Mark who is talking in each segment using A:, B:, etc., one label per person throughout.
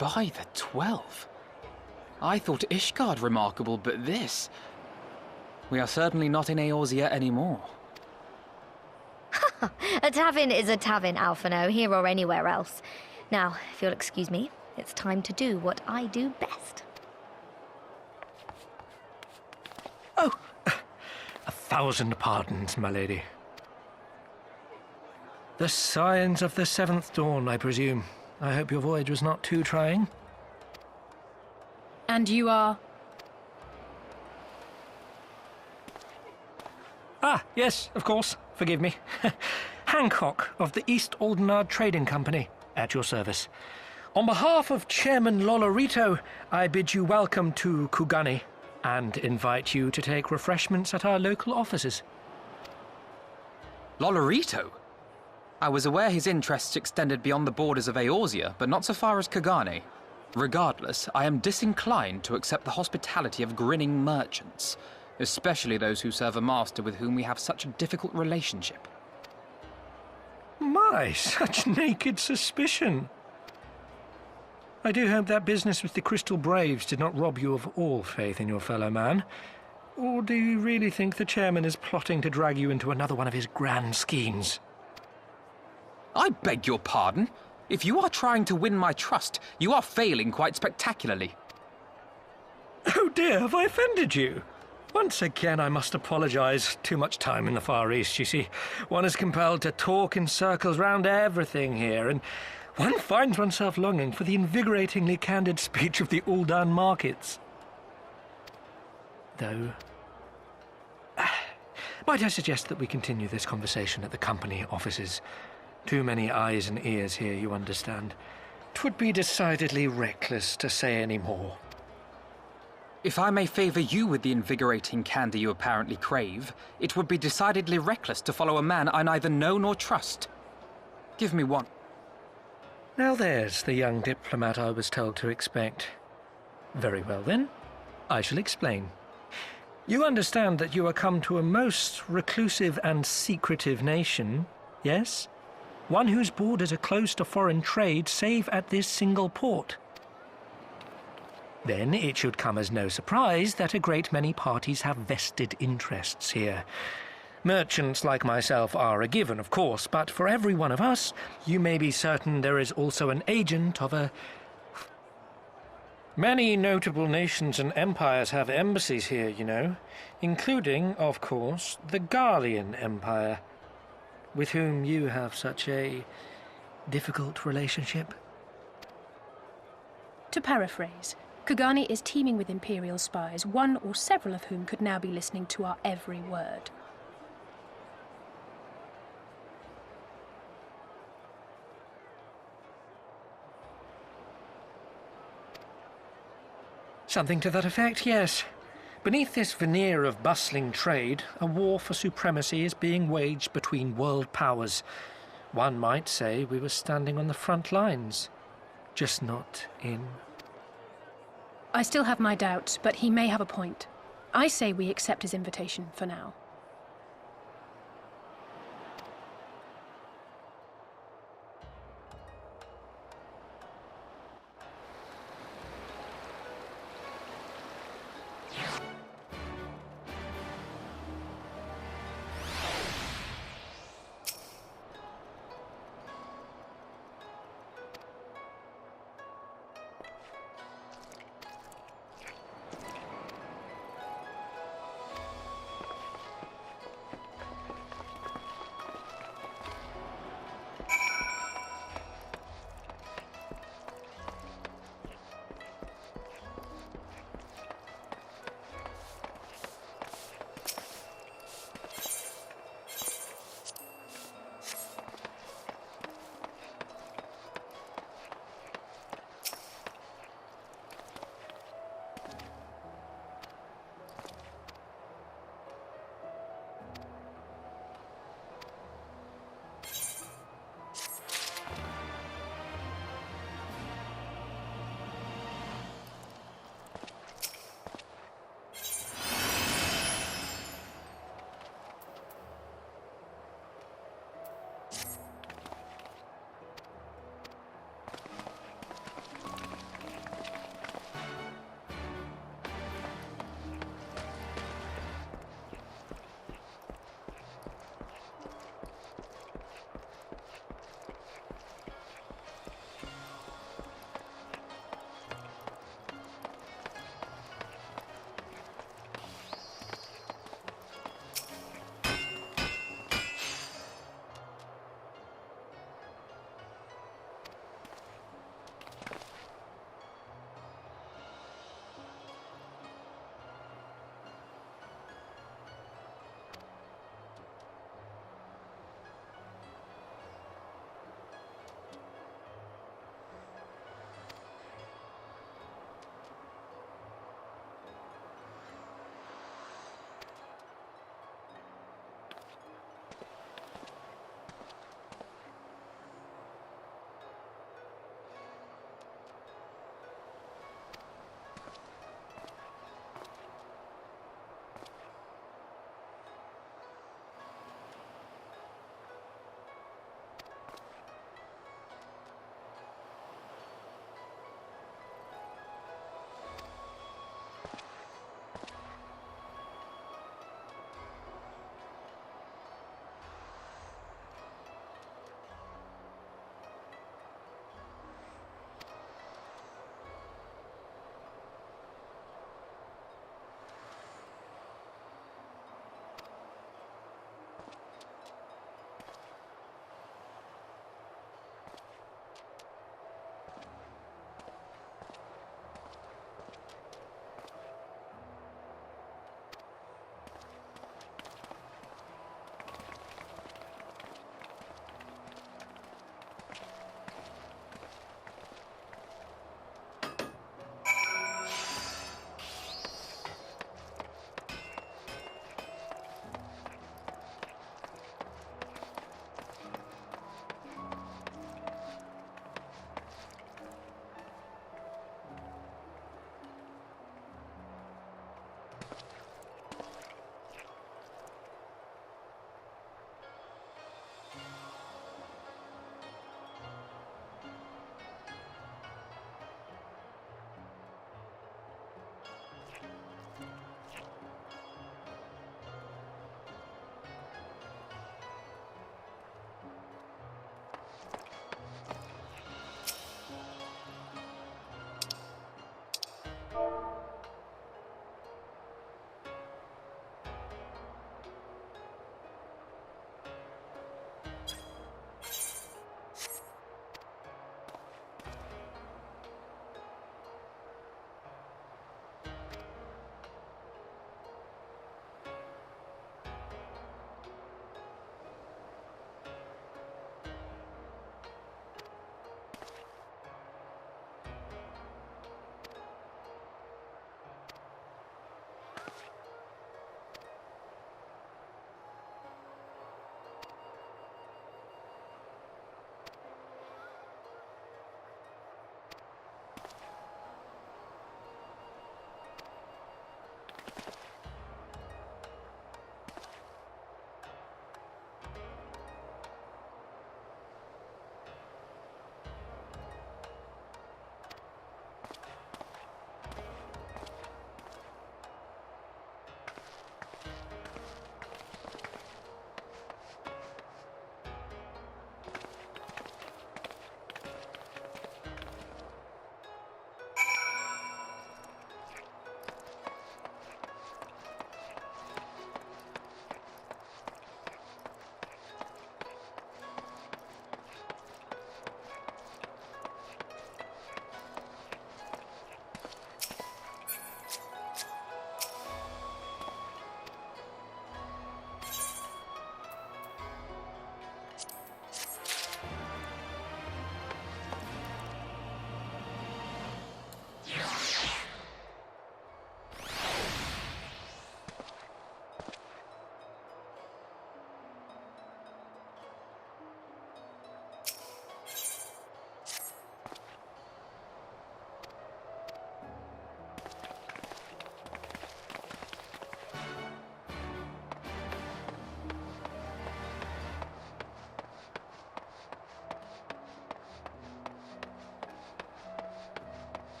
A: By the 12. I thought Ishgard remarkable, but this... We are certainly not in Eorzea anymore.
B: A tavern is a tavern, Alphino, here or anywhere else. Now, if you'll excuse me, it's time to do what I do best.
C: Oh, 1,000 pardons, my lady. The signs of the 7th dawn, I presume. I hope your voyage was not too trying.
D: And you are?
C: Ah, yes, of course. Forgive me. Hancock of the East Aldenard Trading Company, at your service. On behalf of Chairman Lolorito, I bid you welcome to Kugani and invite you to take refreshments at our local offices.
A: Lolorito? I was aware his interests extended beyond the borders of Eorzea, but not so far as Kugani. Regardless, I am disinclined to accept the hospitality of grinning merchants, especially those who serve a master with whom we have such a difficult relationship.
C: My, such naked suspicion. I do hope that business with the Crystal Braves did not rob you of all faith in your fellow man. Or do you really think the chairman is plotting to drag you into another one of his grand schemes?
A: I beg your pardon? If you are trying to win my trust, you are failing quite spectacularly.
C: Oh dear, have I offended you? Once again, I must apologize. Too much time in the Far East, you see. One is compelled to talk in circles round everything here, and one finds oneself longing for the invigoratingly candid speech of the Uldan markets. Though... might I suggest that we continue this conversation at the company offices? Too many eyes and ears here, you understand. 'Twould be decidedly reckless to say any more.
A: If I may favour you with the invigorating candour you apparently crave, it would be decidedly reckless to follow a man I neither know nor trust. Give me one.
C: Now there's the young diplomat I was told to expect. Very well then, I shall explain. You understand that you are come to a most reclusive and secretive nation, yes? One whose borders are closed to foreign trade save at this single port. Then it should come as no surprise that a great many parties have vested interests here. Merchants like myself are a given, of course, but for every one of us, you may be certain there is also an agent of a... Many notable nations and empires have embassies here, you know, including, of course, the Garlean Empire, with whom you have such a difficult relationship.
D: To paraphrase, Kugani is teeming with Imperial spies, one or several of whom could now be listening to our every word.
C: Something to that effect, yes. Beneath this veneer of bustling trade, a war for supremacy is being waged between world powers. One might say we were standing on the front lines, just not in...
D: I still have my doubts, but he may have a point. I say we accept his invitation for now.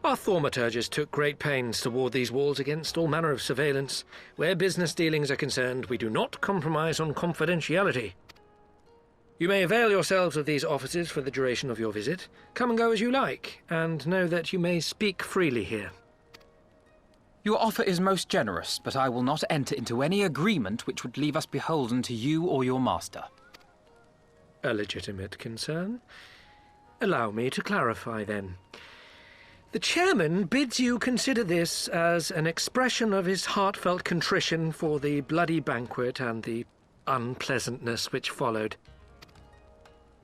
C: Our thaumaturgists took great pains to ward these walls against all manner of surveillance. Where business dealings are concerned, we do not compromise on confidentiality. You may avail yourselves of these offices for the duration of your visit. Come and go as you like, and know that you may speak freely here.
A: Your offer is most generous, but I will not enter into any agreement which would leave us beholden to you or your master.
C: A legitimate concern. Allow me to clarify, then. The chairman bids you consider this as an expression of his heartfelt contrition for the bloody banquet and the unpleasantness which followed.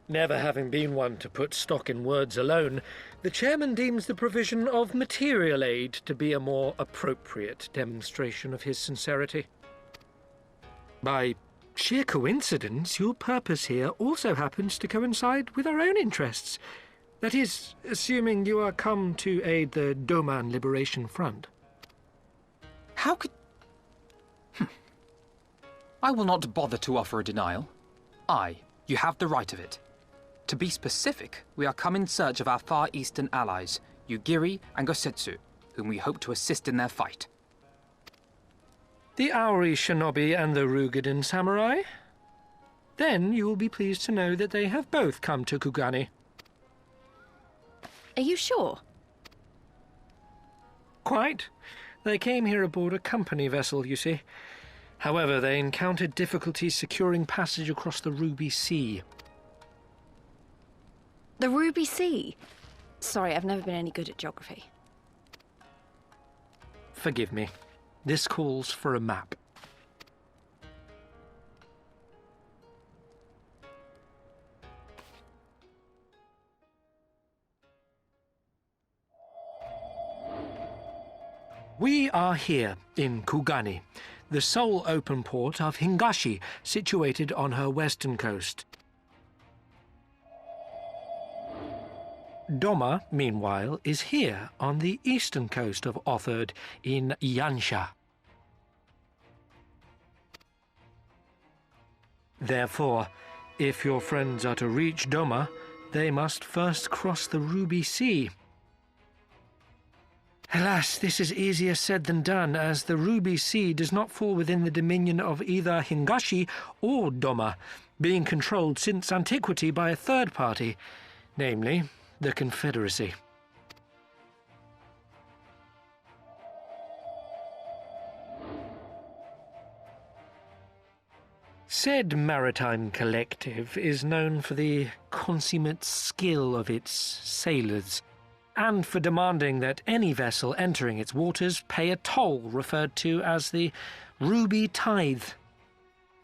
C: Never having been one to put stock in words alone, the chairman deems the provision of material aid to be a more appropriate demonstration of his sincerity. By sheer coincidence, your purpose here also happens to coincide with our own interests. That is, assuming you are come to aid the Doman Liberation Front.
A: How could... I will not bother to offer a denial. You have the right of it. To be specific, we are come in search of our Far Eastern allies, Yugiri and Gosetsu, whom we hope to assist in their fight.
C: The Auri Shinobi and the Rugadan Samurai? Then you will be pleased to know that they have both come to Kugani.
E: Are you sure?
C: Quite. They came here aboard a company vessel, you see. However, they encountered difficulties securing passage across the Ruby Sea.
E: The Ruby Sea? Sorry, I've never been any good at geography.
C: Forgive me. This calls for a map. We are here in Kugani, the sole open port of Hingashi, situated on her western coast. Doma, meanwhile, is here on the eastern coast of Otherd in Yansha. Therefore, if your friends are to reach Doma, they must first cross the Ruby Sea. Alas, this is easier said than done, as the Ruby Sea does not fall within the dominion of either Hingashi or Doma, being controlled since antiquity by a third party, namely the Confederacy. Said maritime collective is known for the consummate skill of its sailors, and for demanding that any vessel entering its waters pay a toll referred to as the Ruby Tithe.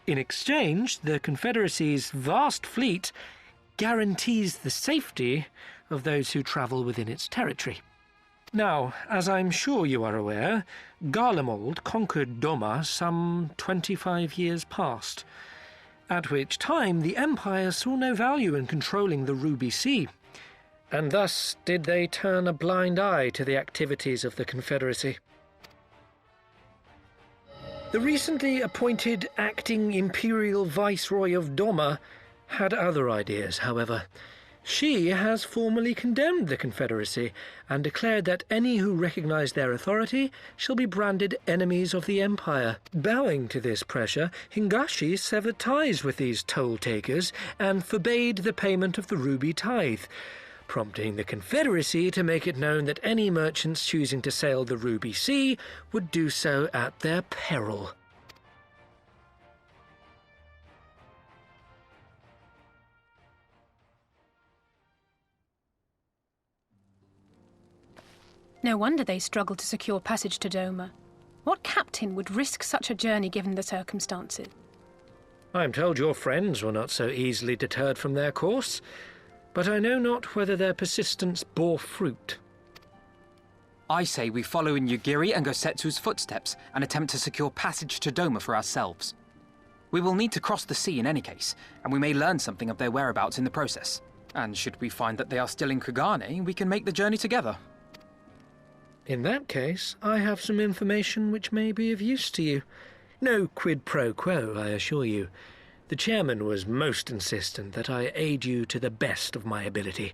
C: In exchange, the Confederacy's vast fleet guarantees the safety of those who travel within its territory. Now, as I'm sure you are aware, Garlemald conquered Doma some 25 years past, at which time the Empire saw no value in controlling the Ruby Sea, and thus did they turn a blind eye to the activities of the Confederacy. The recently appointed acting Imperial Viceroy of Doma had other ideas, however. She has formally condemned the Confederacy and declared that any who recognize their authority shall be branded enemies of the Empire. Bowing to this pressure, Hingashi severed ties with these toll-takers and forbade the payment of the Ruby Tithe, prompting the Confederacy to make it known that any merchants choosing to sail the Ruby Sea would do so at their peril.
D: No wonder they struggled to secure passage to Doma. What captain would risk such a journey given the circumstances?
C: I am told your friends were not so easily deterred from their course, but I know not whether their persistence bore fruit.
A: I say we follow in Yugiri and Gosetsu's footsteps and attempt to secure passage to Doma for ourselves. We will need to cross the sea in any case, and we may learn something of their whereabouts in the process. And should we find that they are still in Kugane, we can make the journey together.
C: In that case, I have some information which may be of use to you. No quid pro quo, I assure you. The chairman was most insistent that I aid you to the best of my ability.